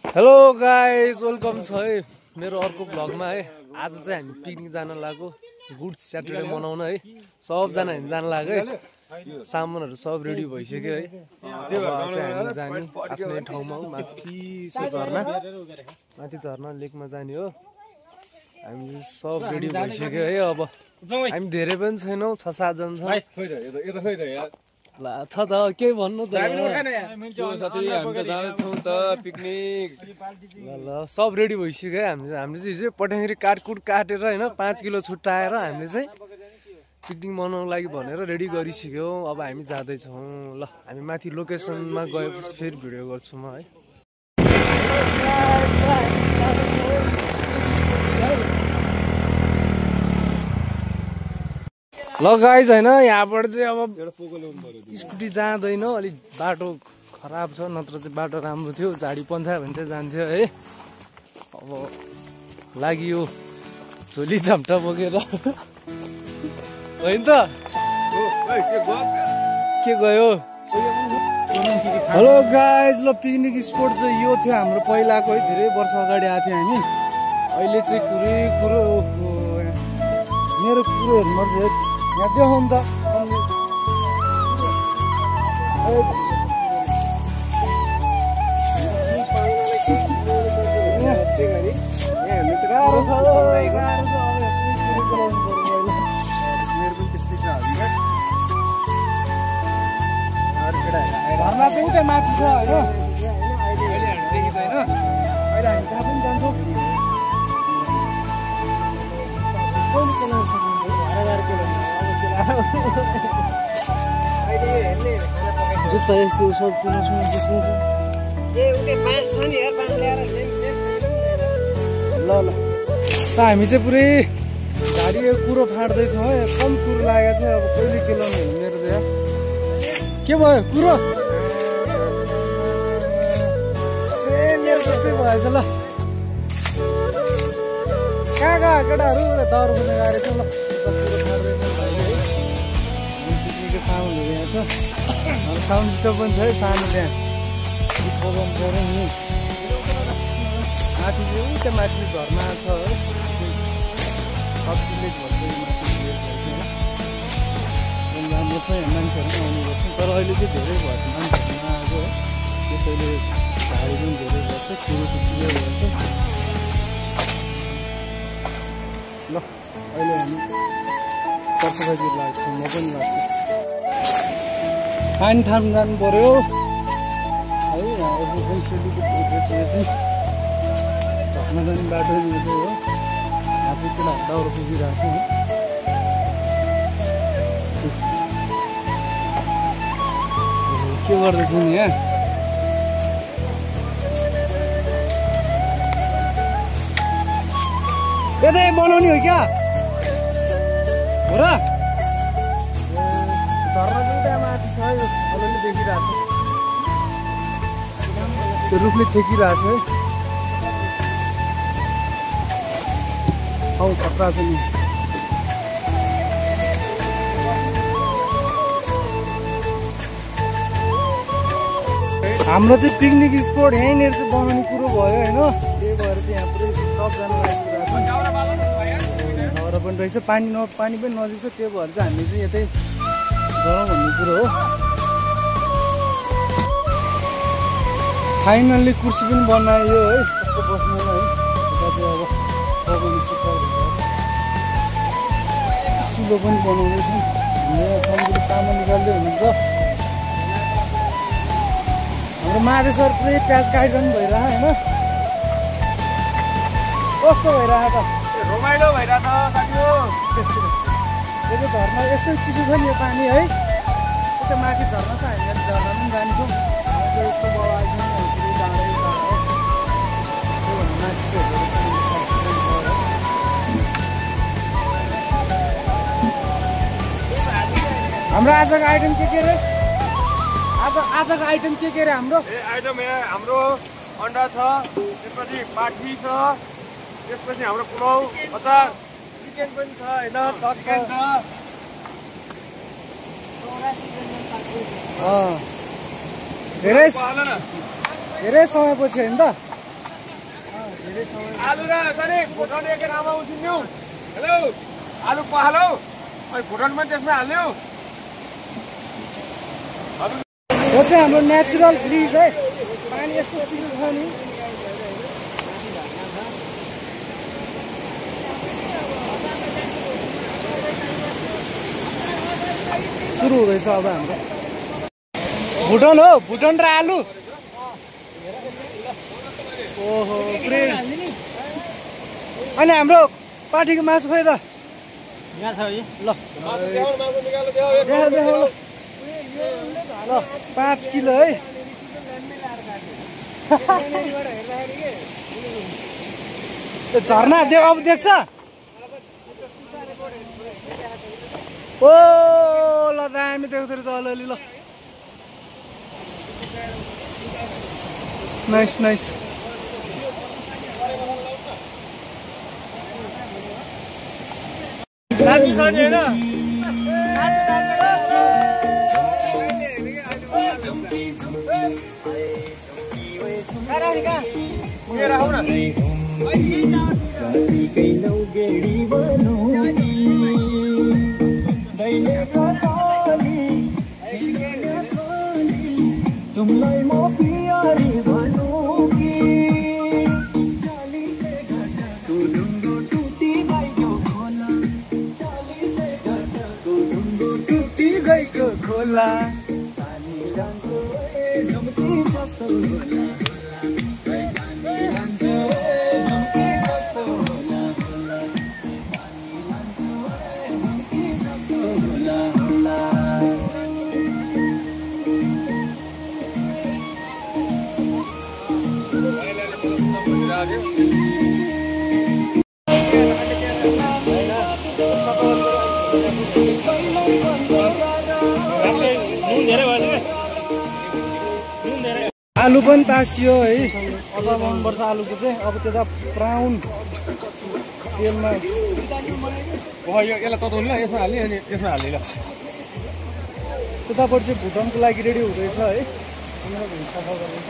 Hello guys, welcome छ है मेरो अर्को भ्लगमा है। आज चाहिँ हामी पिकनिक जान लाग्यो, गुड स्याटरडे मनाउन है। सबजना हामी जान लाग्यो है। सामानहरू सब रेडी भइसक्यो है। अब चाहिँ हामी जाने आफ्नै ठाउँमा माथि झर्ना लेकमा जाने हो। हामी सब रेडी भइसक्यो है। अब हामी धेरै पनि छैनौँ, 6-7 जना छौँ। ला छ त के भन्नु त, ल सब रेडी भइसक्यो है। हामीले चाहिँ हिजो पठाखेरि काटकुट काटेर होइन 5 किलो छुट्टाएर हामीले चाहिँ पिकनिक मनाउनको लागि भनेर रेडी गरिसक्यो। अब हामी जाँदैछौँ। ल हामी माथि लोकेसनमा गएपछि फेरि भिडियो गर्छु म है। ल गाइज होइन, यहाँबाट चाहिँ अब स्कुटी जाँदैन, अलिक बाटो खराब छ, नत्र चाहिँ बाटो राम्रो थियो। झाडी पन्सायो भने चाहिँ जान्थ्यो है। अब लागि यो झोली झम्टा बोकेर होइन त के गयो। हेलो गाइज, ल पिकनिक स्पोट चाहिँ यो थियो हाम्रो पहिलाको है। धेरै वर्ष अगाडि आएको थियो हामी। अहिले चाहिँ कुरो मेरो कुरोहरूमा चाहिँ यहाँ देखाउँ त। घरमा चाहिँ उतै माथि छ होइन, अहिले हामी देखिँदैन। अहिले हामी त्यहाँ पनि जान्छौँ। जुत्ता यस्तो सब ल ल त हामी चाहिँ पुरै झाडी कुरो फाट्दैछौँ है। कम कुरो लागेको छ। अब कहिले के लाउने मेरो त के भयो कुरो मेरो जस्तै भएछ। ल कहाँ केटाहरू दर हुने गाडी छ। ल कुरो फाट्दैछ पिकनिकको साउन्डहरू यहाँ छ। साउन्ड सिस्टम पनि छ है सानो त्यहाँ प्रोग्राम गरौँ नि। माथि चाहिँ उता माथि झर्ना छ है। सब भिलेज भन्छ राम्रो छ। यहाँ मान्छेहरू पनि आउने गर्छ, तर अहिले चाहिँ धेरै भयो मान्छेहरू नआएको है। त्यसैले झाडी पनि धेरै गर्छ, कुरो क्लियर गर्छ। ल अहिले हामी सरसफाइतिर लाग्छौँ, म पनि लाग्छु। पानी थाम्नु जानु पऱ्यो है। यहाँ सेलीको प्रोग्रेस यो चाहिँ झर्न जाने बाटो यो हो। यहाँ चाहिँ त्यसलाई दाउरो पुगिरहेको छ है। के गर्दैछौँ यहाँ? यतै बनाउने हो क्या हो र? झर्ना चाहिँ त्यहाँ माथि छ, यो अलिअलि देखिरहेको छ। त्यो रुखले छेकिरहेको छ है। औ खतरा छ नि। हाम्रो चाहिँ पिकनिक स्पोट यहीँनिर चाहिँ बनाउने कुरो भयो होइन। त्यही भएर चाहिँ यहाँ पुरै सबजना लागिरहेको छ। दाउरा पनि रहेछ, पानी पनि नजिक छ। त्यो भएर चाहिँ हामीले चाहिँ यतै गरौँ भन्ने कुरो हो। फाइनल्ली कुर्सी पनि बनायो है सबको बस्नुमा है। यता चाहिँ अब पकाउने सुक्खा चुलो पनि बनाउँदैछौँ। यहाँ समुद्र सामान निकाल्दै हुनुहुन्छ। हाम्रो माधेश्वर पुरै प्याज काटिरहनु भइरहेको होइन। कस्तो भइरहेको त? रमाइलो भइरहेको साथीहो। यो झर्ना यस्तै चिसो छ नि यो पानी है। यता माथि झर्ना छ, हामी झर्ना पनि जान्छौँ। यस्तो बवाल छ हाम्रो आजको आइटम के अरे? आजको आइटम के अरे हाम्रो? आइटम यहाँ हाम्रो अन्डा छ, त्यसपछि पाठी छ, त्यसपछि हाम्रो पुलाउ, अचार, चिकन पनि छ होइन, चिकन छ। धेरै समयपछि होइन त आलु र सरी भुटान एक नाममा उसिन्यौ हेलो आलु पहालो अनि भुटान पनि त्यसमा हाल्यौ यो चाहिँ हाम्रो नेचुरल ब्रिज है पानी यस्तो चिसो छ नि सुरु हुँदैछ अब हाम्रो भुटान हो भुटान र आलु ओहो ब्रिज अनि हाम्रो पार्टीको मासु खोइ त यहाँ छ है ल ल 5 किलो है झरना देख अब देख्छ ओ ल दामी देख्दो रहेछ अलिअलि ल नाइस नाइस तुमलाई म प्यारी भनौँगी ढुङ्गो टुटी गएको खोला टुटी गएको खोला पानी जान्छ झुम्की जसो होला पानी जान्छ झुम्की जसो होला पानी जान्छ झुम्की जसो होला आलु पनि तासियो है अझ लाउनुपर्छ आलुको चाहिँ अब त्यता ब्राउन तेलमा यसलाई तताउनु ल यसमा हाल्ने अनि यसमा हाल्ने ल त्यतापट्टि चाहिँ भुटानको लागि रेडी हुँदैछ है सफा गर्दैछ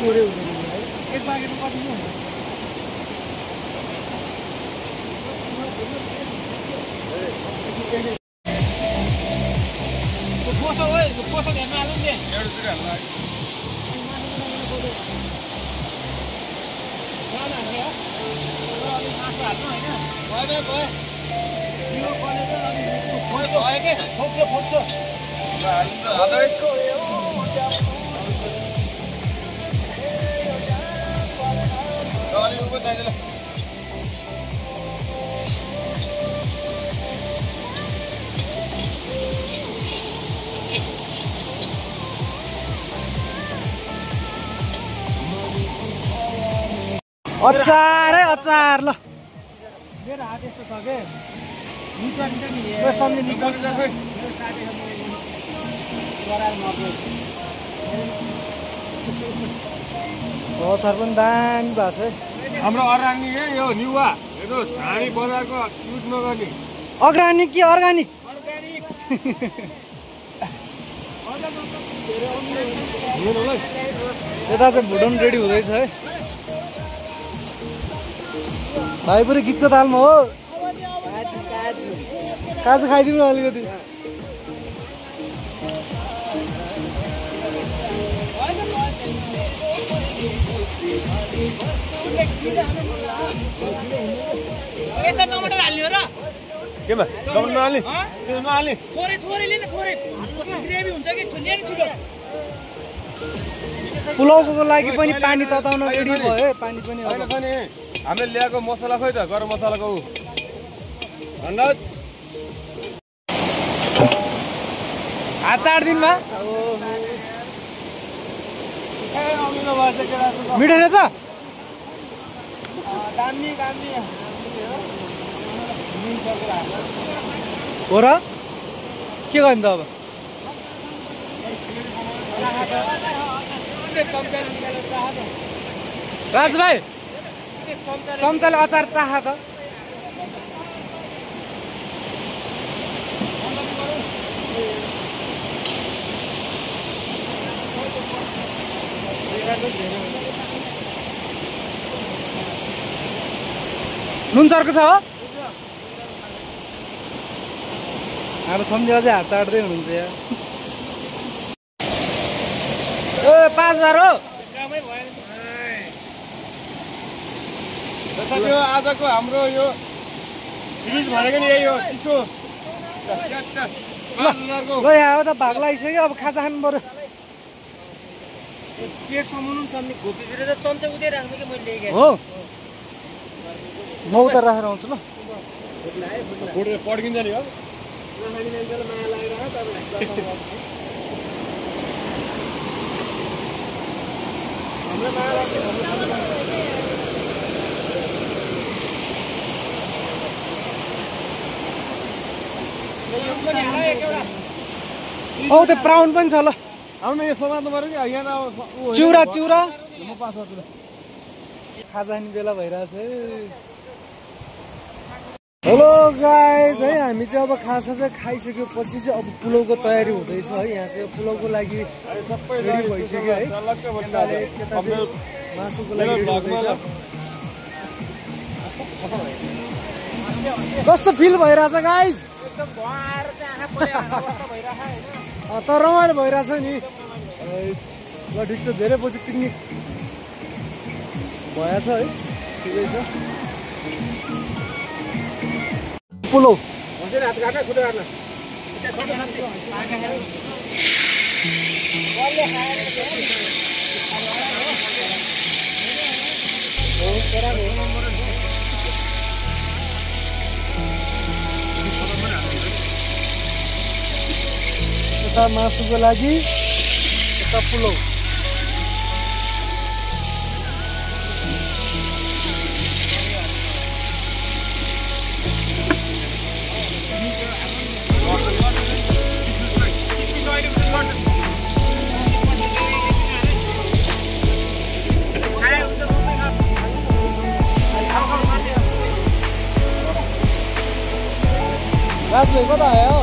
एक प्याकेटमा कति हुन्छ अचार है अचार ल मेरो हात यस्तो छ के अचार पनि दामी भएको छ है हाम्रो अर्ग्यानिक है यो निउवा हेर्नुहोस् हामी बजारको युज नगर्ने अर्ग्यानिक कि अर्ग्यानिक यता चाहिँ भुटान रेडी हुँदैछ है भाइ पुरै गीतको तालमा हो काजु खाइदिनु न अलिकति टमाटर हाल्यो र केमा टमाटर नहाल्ने नहाल्ने थोरै थोरै लिनु थोरै ग्रेभी हुन्छ कि छुन्ने छिटो पुलाउको लागि पनि पानी तताउन रेडी भयो है पानी पनि होइन छ नि हामीले ल्याएको मसला खोइ त गरम मसलाको धन्यवाद हात चाड्दिनु भा मिठो रहेछ हो र के गर्ने त अब राजु भाइ चम्चाले अचार चाह त नुन चर्को छ हो हाम्रो सम्झेर चाहिँ हात चाट्दै हुनुहुन्छ यहाँ ए 5000 हो यो आजको हाम्रो यो फ्रिज भनेको नि यही हो चिसो 5000 को ल यहाँ त भाग लागिसक्यो अब खाजा खानु पर्यो पेट समाउनु पनि सक्ने घोपीतिर त चम्चा उतै राख्छ कि मैले लिएँ हो म उता राखेर आउँछु ल पड्किन्छ नि हो औ त्यो प्राउन पनि छ ल आउनु यो समात्नु पर्यो कि यहाँ चिउरा चिउरा म पास गर्छु खाजा खाने बेला भइरहेछ है हेलो गाइज है हामी चाहिँ अब खाजा चाहिँ खाइसकेपछि चाहिँ अब पुलाउको तयारी हुँदैछ है यहाँ चाहिँ पुलाउको लागि सबै रेडी भइसक्यो है मासुको लागि रेडी हुँदैछ कस्तो फिल भइरहेछ गाइज तर रमाइलो भइरहेछ नि ल ठिक छ धेरै पछि पिकनिक भएछ है ठिकै छ पुलाउ हात काट्न खुट्टा काट्न यता मासुको लागि यता पुलाउ राजु कता आयो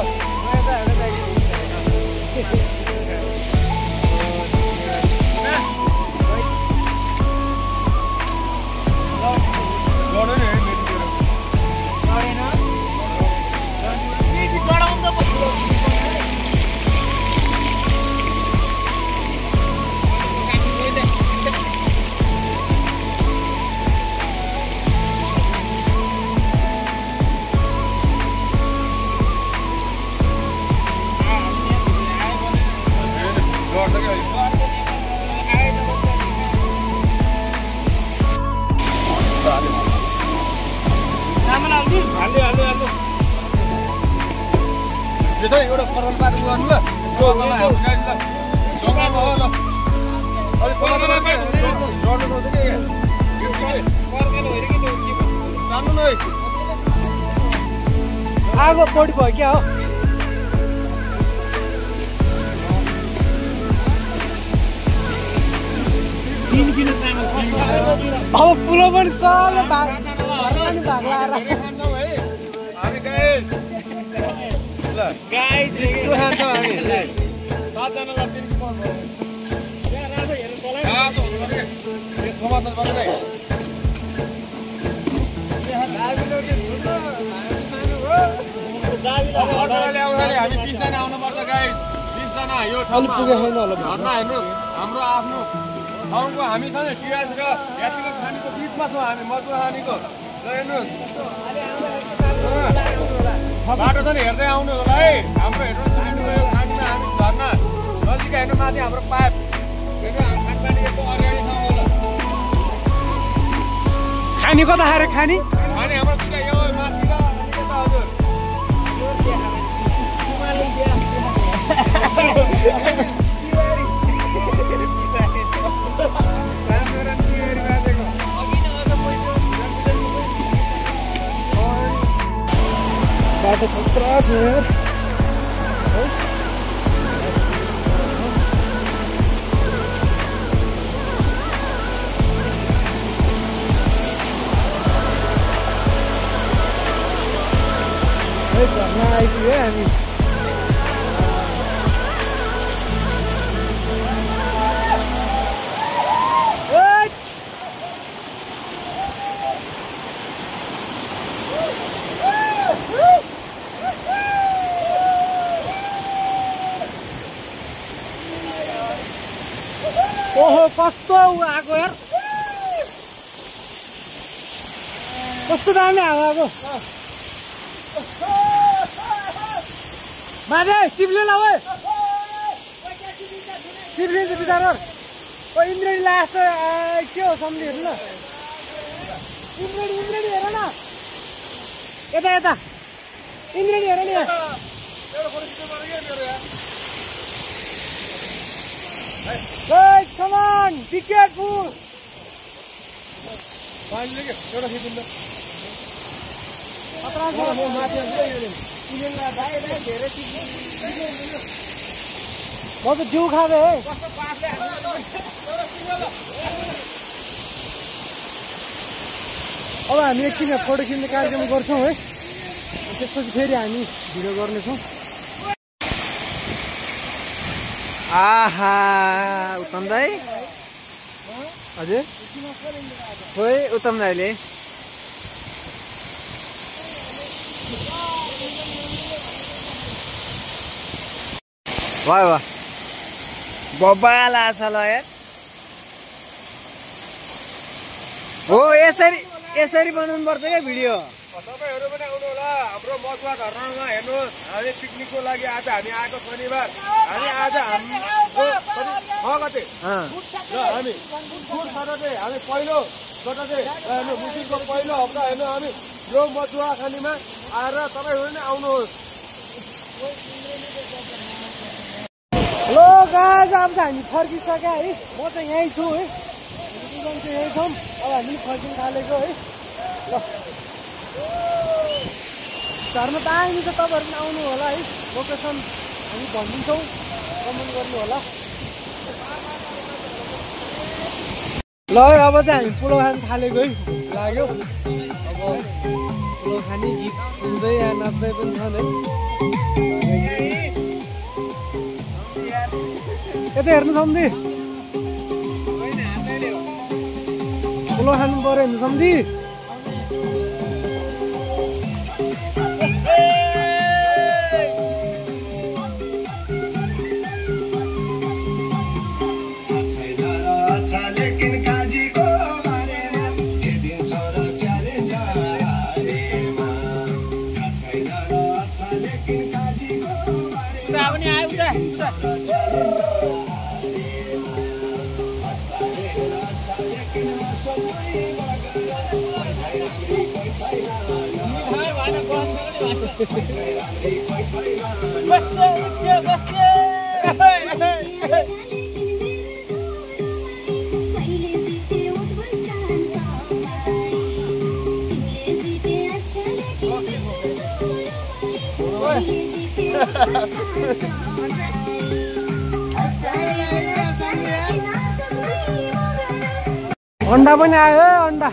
एउटा फरल पारेर गर्नु ल आगो बढी भयो क्या हो अब पुलो पनि सबै भाग लाएर हामी 20 जना आउनुपर्छ गाइस 20 जना यो ठाउँमा घरमा हेर्नुहोस् हाम्रो आफ्नो ठाउँको हामी छ नि टिएस र यात्रीको खानीको बिचमा छौँ हामी मजुर खानीको ल हेर्नुहोस् बाटो त नि हेर्दै आउनु होला है हाम्रो हेर्नुहोस् खानीमा हामी झर्ना नजिक हेर्नु माथि हाम्रो पाइप खानीको अगाडि ठाउँ होला खानी कता खाएर खानी खानी हाम्रो दुईटा यो माथि र हजुर बाटो खतरा छ घरमा आइपुग्यो हामी ओहो कस्तो आएको यार कस्तो दामी हावा आएको माने चिप्ले ल ओए चिप्ले त बिचारो ओ इन्द्रेणी लास्ट के हो सम्झि हेर्नु न इन्द्रेणी हेर न यता इन्द्रेणी हेर नि Guys, come on! Be careful! म त जिउ खाँदै है अब हामी एकछिन फोटो खिच्ने कार्यक्रम गर्छौँ है त्यसपछि फेरि हामी भिडियो गर्नेछौँ आहा उत्तम दाई हजुर खोइ उत्तम दाईले वाह बब्बाल आछ ल यार हो यसरी बनाउनु पर्छ क्या भिडियो तपाईहरु पनि आउनु होला हाम्रो मजुवा घरमा हेर्नुहोस् हामी पिकनिकको लागि आज हामी आएको शनिबार हामी आज हाम्रो गते र हामी गुड सटरडे हामी पहिलो सटरडे हेर्नु मुसिको पहिलो हप्ता हेर्नु हामी यो मजुवा खानीमा आएर तपाईहरु पनि आउनुहोस् हेलो गाइस अब हामी फर्किसक्यो है म चाहिँ यही छु है यही छौँ अब हामी फर्किन थालेको है ल घरमा त आइन्छ तपाईँहरू पनि आउनु होला है लोकेसन हामी भनिदिन्छौँ कमेन्ट गर्नु होला ल अब चाहिँ हामी पुलाउ खान थालेको है लाग्यो अब पुलाउ खाने गीत सुन्दै या नाच्दै पनि छन् है यता हेर्नु सम्झी पुलाउ खानु पर्यो हेर्नु सम्झी अंडा पनि आयो अंडा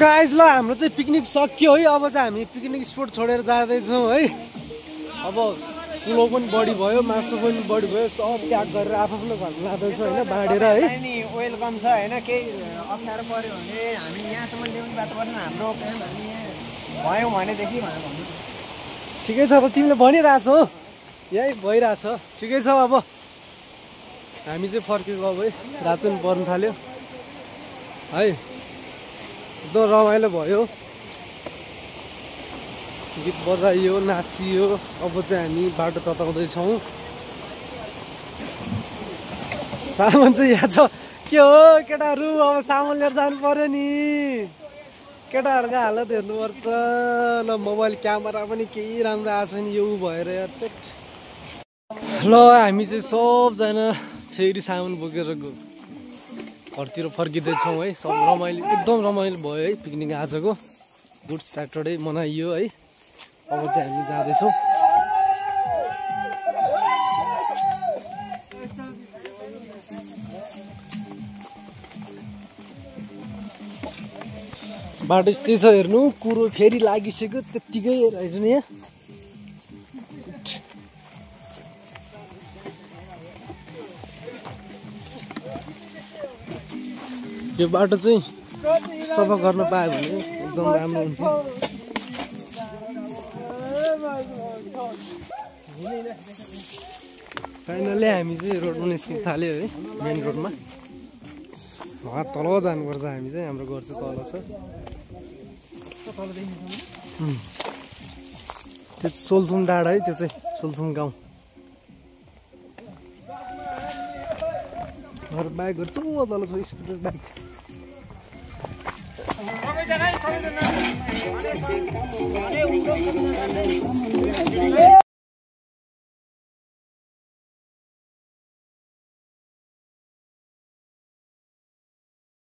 गाइस ल हाम्रो चाहिँ पिकनिक सकियो है अब चाहिँ हामी पिकनिक स्पोट छोडेर जाँदैछौँ है अब कुलो पनि बढी भयो मासु पनि बढी भयो सब प्याक गरेर आफ्नो घरमा लाँदैछौँ होइन बाँडेर है वेलकम छ होइन केही अप्ठ्यारो पर्यो भने हामी यहाँसम्म ल्याउने बात गर्नु हाम्रो काम हामी यहाँ भयौँ भनेदेखि भन्नु ठिकै छ त तिमीले भनिरहेछौ यही भइरहेछ ठिकै छ अब हामी चाहिँ फर्केको अब है रात पनि पर्नु थाल्यो है एकदम रमाइलो भयो गीत बजाइयो नाचियो अब चाहिँ हामी बाटो तताउँदैछौँ सामान चाहिँ यहाँ छ के हो केटाहरू अब सामान लिएर जानु पर्यो नि केटाहरूको हालत हेर्नुपर्छ ल मोबाइल क्यामेरा पनि केही राम्रो आएको छैन यो भएर ल हामी चाहिँ सबजना फेरि सामान बोकेर घरतिर फर्किँदैछौँ है सब रमाइलो एकदम रमाइलो भयो है पिकनिक आजको गुड स्याटरडे मनाइयो है। अब चाहिँ हामी जाँदैछौँ। बाटो यस्तै छ हेर्नु, कुरो फेरि लागिसक्यो त्यत्तिकै हेर्नु यहाँ। यो बाटो चाहिँ सफा गर्न पायो भने एकदम राम्रो हुन्थ्यो। फाइनली हामी चाहिँ रोडमा निस्किन थाल्यो है, मेन रोडमा। वहाँ तल जानुपर्छ हामी चाहिँ, हाम्रो घर चाहिँ तल छ। त्यो सोलथुम डाँडा है, त्यो चाहिँ सोलथुम गाउँ। अरू बाइकहरू छ तल छ, स्कुटर बाइक।